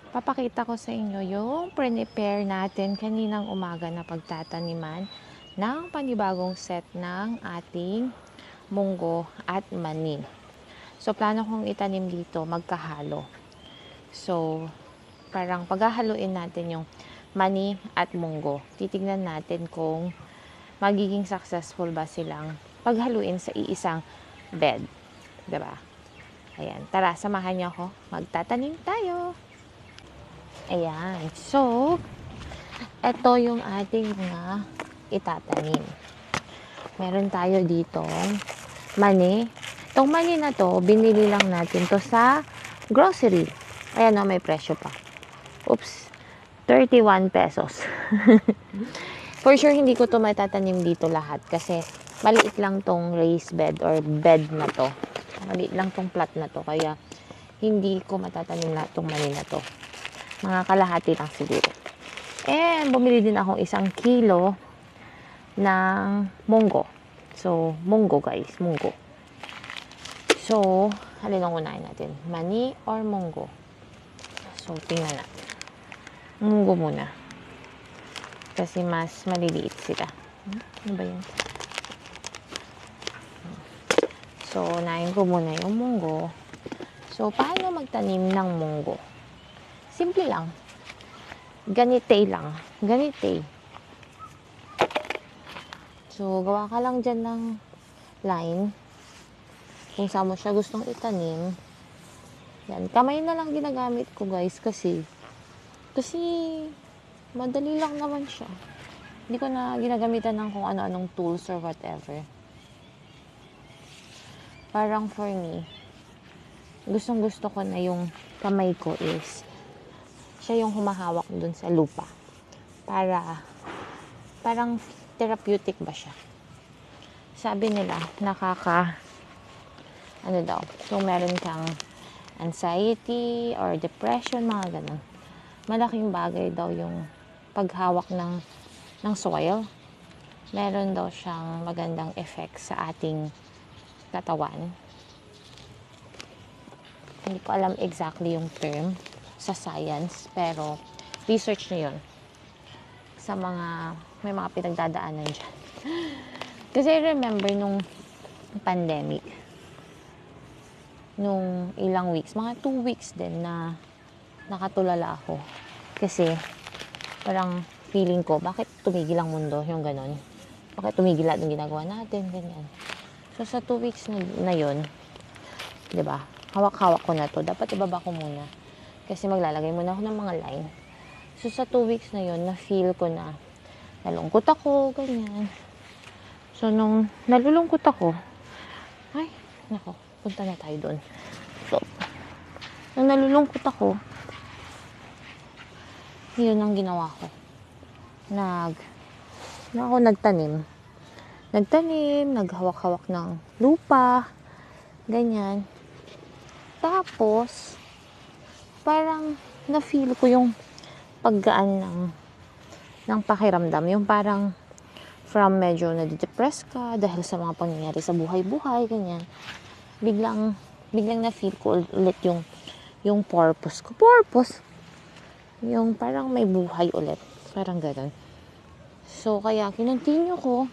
Papakita ko sa inyo yung prepare natin kaninang umaga na pagtataniman ng panibagong set ng ating munggo at mani. So, plano kong itanim dito magkahalo. So, parang paghahaluin natin yung mani at munggo. Titignan natin kung magiging successful ba silang paghaluin sa iisang bed. Diba? Ayan, tara, samahan niyo ako. Magtatanim tayo! Ayan. So, ito yung ating mga itatanim. Meron tayo dito mani. Itong mani na to, binili lang natin to sa grocery. Ayan o, may presyo pa. Oops. 31 pesos. For sure, hindi ko to matatanim dito lahat kasi maliit lang tong raised bed or bed na to. Maliit lang tong plot na to. Kaya, hindi ko matatanim lahat tong mani na to. Mga kalahati lang siguro. And bumili din akong 1 kilo ng munggo. So, munggo guys, munggo. So, alin ang unahin natin? Mani or munggo? So, tingnan natin. Munggo muna. Kasi mas maliliit sila. Ano ba yun? So, unahin ko muna yung munggo. So, paano magtanim ng munggo? Simple lang. Ganite lang. Ganite. So, gawa ka lang dyan ng line. Kung saan mo siya gustong itanim. Yan. Kamay na lang ginagamit ko guys kasi madali lang naman siya. Hindi ko na ginagamitan ng kung ano-anong tools or whatever. Parang for me, gustong gusto ko na yung kamay ko is siya yung humahawak dun sa lupa. Parang therapeutic ba siya? Sabi nila, ano daw, kung meron kang anxiety or depression, mga ganun. Malaking bagay daw yung paghawak ng soil. Meron daw siyang magandang effect sa ating katawan. Hindi ko alam exactly yung term sa science, pero research na yun sa may mga pinagdadaanan dyan. Kasi I remember nung pandemic, nung ilang weeks, mga 2 weeks din na nakatulala ako. Kasi parang feeling ko, bakit tumigil ang mundo, yung ganon. Bakit tumigil lahat ng ginagawa natin, ganyan. So sa 2 weeks na yun, 'di ba? Hawak-hawak ko na to. Dapat ibaba ko muna. Kasi maglalagay muna ako ng mga line. So, sa 2 weeks na yun, na-feel ko na nalungkot ako, ganyan. So, nung nalulungkot ako, ay, nako, punta na tayo doon. So, nung nalulungkot ako, yun ang ginawa ko. Nagtanim. Naghawak-hawak ng lupa, ganyan. Tapos, parang na-feel ko yung paggaan ng pakiramdam. Yung parang from medyo nade-depress ka dahil sa mga pangyayari sa buhay-buhay, ganyan. Biglang na-feel ko ulit yung purpose ko. Purpose? Yung parang may buhay ulit. Parang ganun. So, kaya kinontinue ko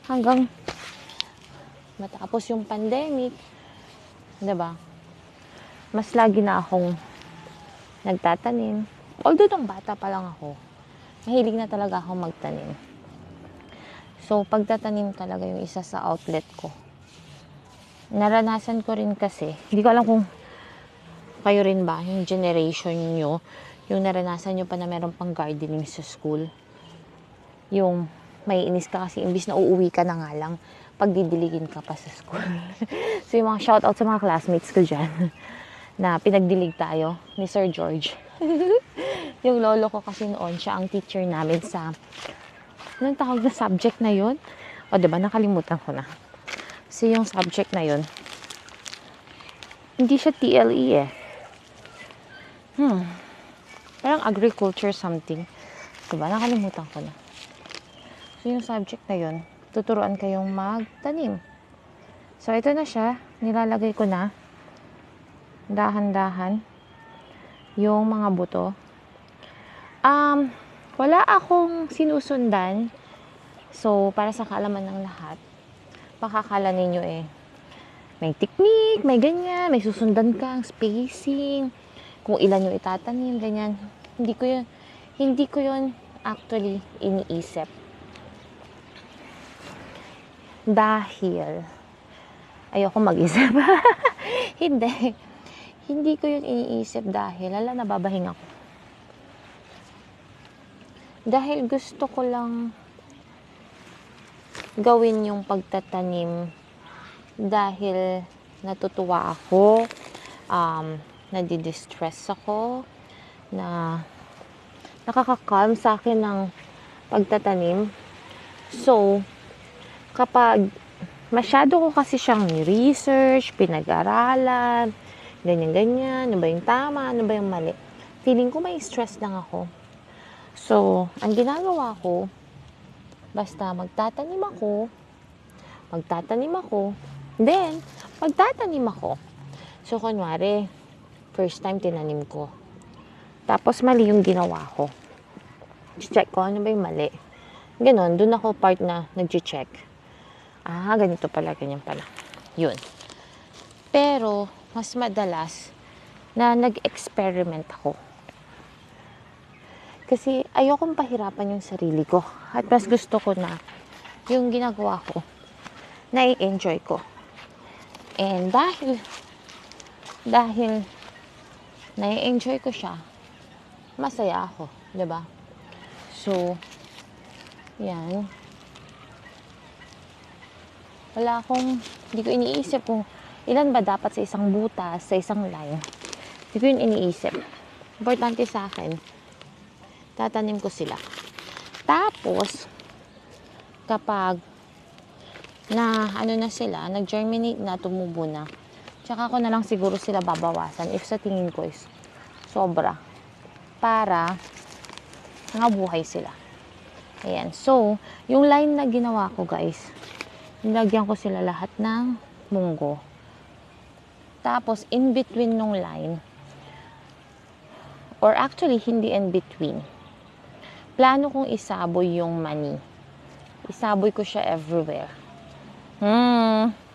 hanggang matapos yung pandemic. Diba? Mas lagi na akong nagtatanim. Although nung bata pa lang ako, mahilig na talaga akong magtanim. So, pagtatanim talaga yung isa sa outlet ko. Naranasan ko rin kasi, hindi ko alam kung kayo rin ba, yung generation nyo, yung naranasan nyo pa na meron pang gardening sa school. Yung may inis ka kasi imbis na uuwi ka na nga lang, pagdidiligin ka pa sa school. So, yung mga shoutout sa mga classmates ko dyan, na pinagdilig tayo ni Sir George. Yung lolo ko kasi noon, siya ang teacher namin sa, anong tawag na subject na yun? O, diba, nakalimutan ko na. Kasi yung subject na yun, hindi siya TLE eh. Parang agriculture something. Diba, nakalimutan ko na. So, yung subject na yun, tuturuan kayong magtanim. So, ito na siya. Nilalagay ko na. Dahan-dahan. yung mga buto. Wala akong sinusundan. So, para sa kaalaman ng lahat, pakakala ninyo may technique, may ganyan, may susundan kang spacing, kung ilan yung itatanim, ganyan. Hindi ko yun actually iniisip. Dahil, ayoko mag-isip. Hindi ko yun iniisip dahil, nababahinga ako. Dahil gusto ko lang gawin yung pagtatanim dahil natutuwa ako, nadidistress ako, na nakaka-calm sa akin ng pagtatanim. So, kapag masyado ko kasi siyang research, pinag-aralan, ganyan-ganyan, ano ba yung tama, ano ba yung mali, feeling ko may stress lang ako. So, ang ginagawa ko, basta magtatanim ako, then, magtatanim ako. So, kunwari, first time tinanim ko. Tapos, mali yung ginawa ko. Check ko, ano ba yung mali. Ganon, dun ako part na nag-check. Ganito pala, ganyan pala. Yun. Pero, mas madalas na nag-experiment ako. Kasi, ayokong pahirapan yung sarili ko. At mas gusto ko na yung ginagawa ko, na-i-enjoy ko. And dahil na-enjoy ko siya, masaya ako, 'di ba? So, yan. Hindi ko iniisip kung ilan ba dapat sa isang butas, sa isang line. Hindi ko yun iniisip. Importante sa akin, tatanim ko sila. Tapos, kapag na sila, nag-germinate na, tumubo na, tsaka ko na lang siguro sila babawasan if sa tingin ko is sobra, para buhay sila. Ayan. So, yung line na ginawa ko, guys, nilagyan ko sila lahat ng munggo. Tapos, in between nung line, or actually, hindi in between, plano kong isaboy yung mani. Isaboy ko siya everywhere.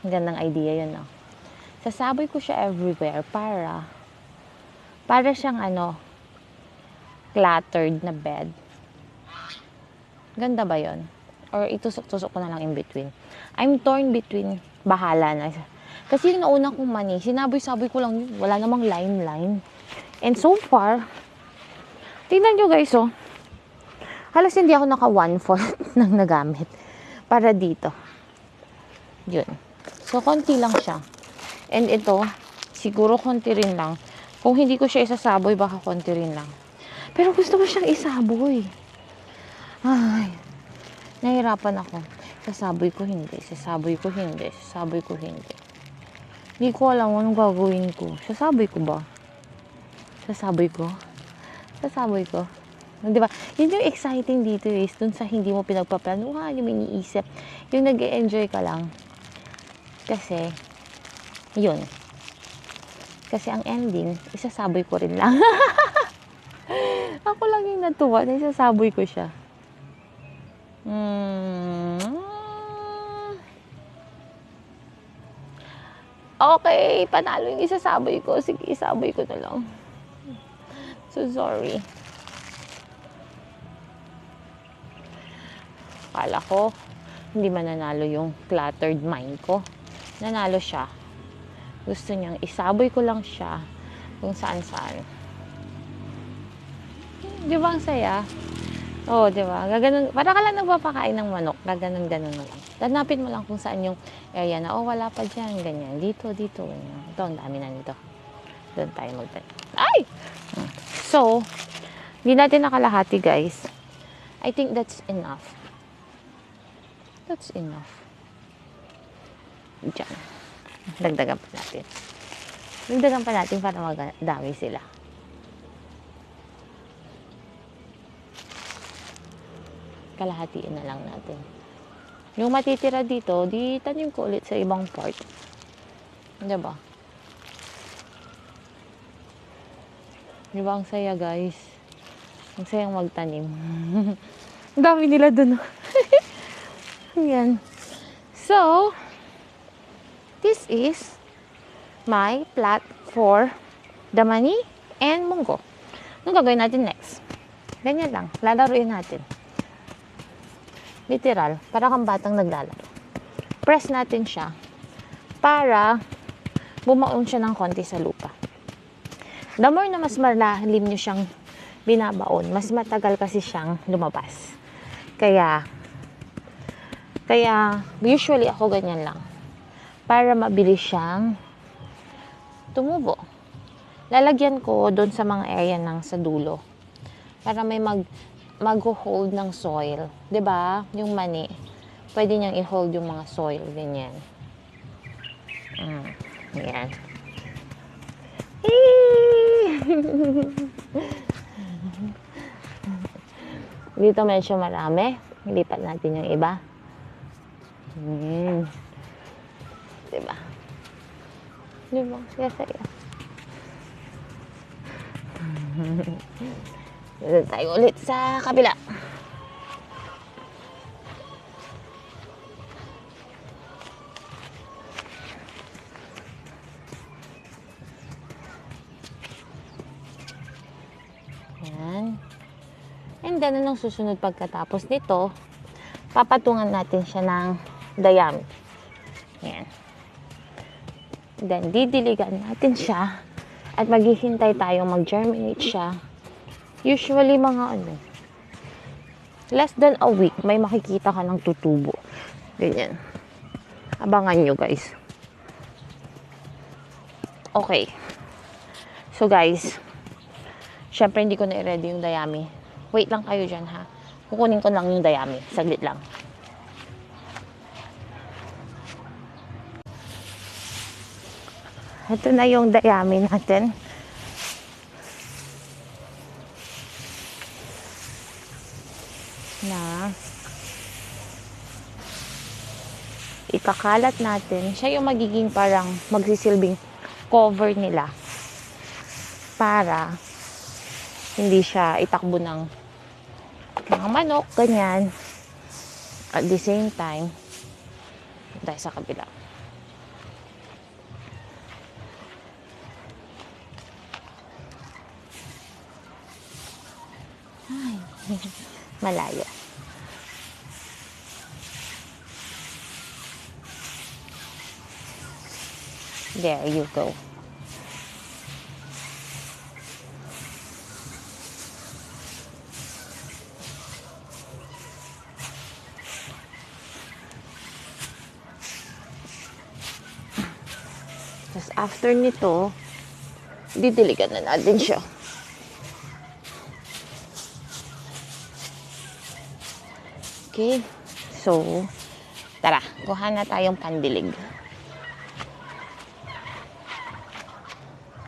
Gandang idea yun, no? Sasaboy ko siya everywhere para siyang cluttered na bed. Ganda ba yun? Or itusok-tusok ko na lang in between. I'm torn between, bahala na. Kasi yung nauna kong mani, sinaboy-saboy ko lang yun. Wala namang line. And so far, tingnan nyo guys, halos hindi ako naka 1/4 ng nagamit para dito. Yun. So, konti lang siya. And ito, siguro konti rin lang. Kung hindi ko siya isasaboy, baka konti rin lang. Pero gusto ko siyang isaboy. Ay, nahirapan ako. Sasaboy ko hindi. Hindi ko alam anong gagawin ko. Sasaboy ko ba? Sasaboy ko? Diba? Yun yung exciting dito is dun sa hindi mo pinagpaplanuhan, yung iniisip. Yung nag-e-enjoy ka lang. Kasi, yun. Kasi ang ending, isasaboy ko rin lang. Ako lang yung natuwa na isasaboy ko siya. Okay, panalo yung isasaboy ko. Sige, isaboy ko na lang. So, sorry. Akala ko, hindi mananalo yung cluttered mind ko. Nanalo siya. Gusto niyang isaboy ko lang siya kung saan-saan. Di ba ang saya? Oo, di ba? Gaganon, para ka lang nagpapakain ng manok. Gaganon-ganon mo lang. Hanapin mo lang kung saan yung area na, wala pa dyan, ganyan. Dito, ganyan. Ito, ang dami na nito. Doon tayo magtanim. Ay! So, hindi natin nakalahati, guys. I think that's enough. Diyan. Dagdagan pa natin para magdami sila. Kalahatiin na lang natin. Yung matitira dito, di tanim ko ulit sa ibang part. Diba? Di ba ang saya, guys? Ang sayang magtanim. Ang dami nila dun. Yan. So, this is my plot for the mani and munggo. Anong gagawin natin next? Ganyan lang. Lalaruin natin. Literal. Para kang batang naglalaro. Press natin siya para bumaon siya ng konti sa lupa. The more na mas malalim nyo siyang binabaon, mas matagal kasi siyang lumabas. Kaya usually ako ganyan lang. Para mabilis siyang tumubo. Lalagyan ko doon sa mga area ng sa dulo. Para may mag-hold ng soil. 'Di ba? Yung mani. Pwede niyang i-hold yung mga soil. Ganyan. Yan. Dito medyo marami. Ilipat natin yung iba. Diba? Diba? Saya-saya. Dito tayo ulit sa kabila. Yan. And then, anong susunod pagkatapos nito, papatungan natin siya ng dayami. Yan. Then, didiligan natin siya at maghihintay tayo mag-germinate siya. Usually, mga less than a week, may makikita ka ng tutubo. Ganyan. Abangan nyo, guys. Okay. So, guys, syempre, hindi ko na i-ready yung dayami. Wait lang kayo dyan, ha? Kukunin ko lang yung dayami. Saglit lang. Ito na yung dayami natin. Na ikakalat natin. Siya yung magiging parang magsisilbing cover nila. Para hindi siya itakbo ng mga manok, ganyan. At the same time, tayo sa kabila. Ay, malayo. There you go. Tapos after nito, didiligan na natin siya. Okay. So, tara, kuha na tayong pandilig.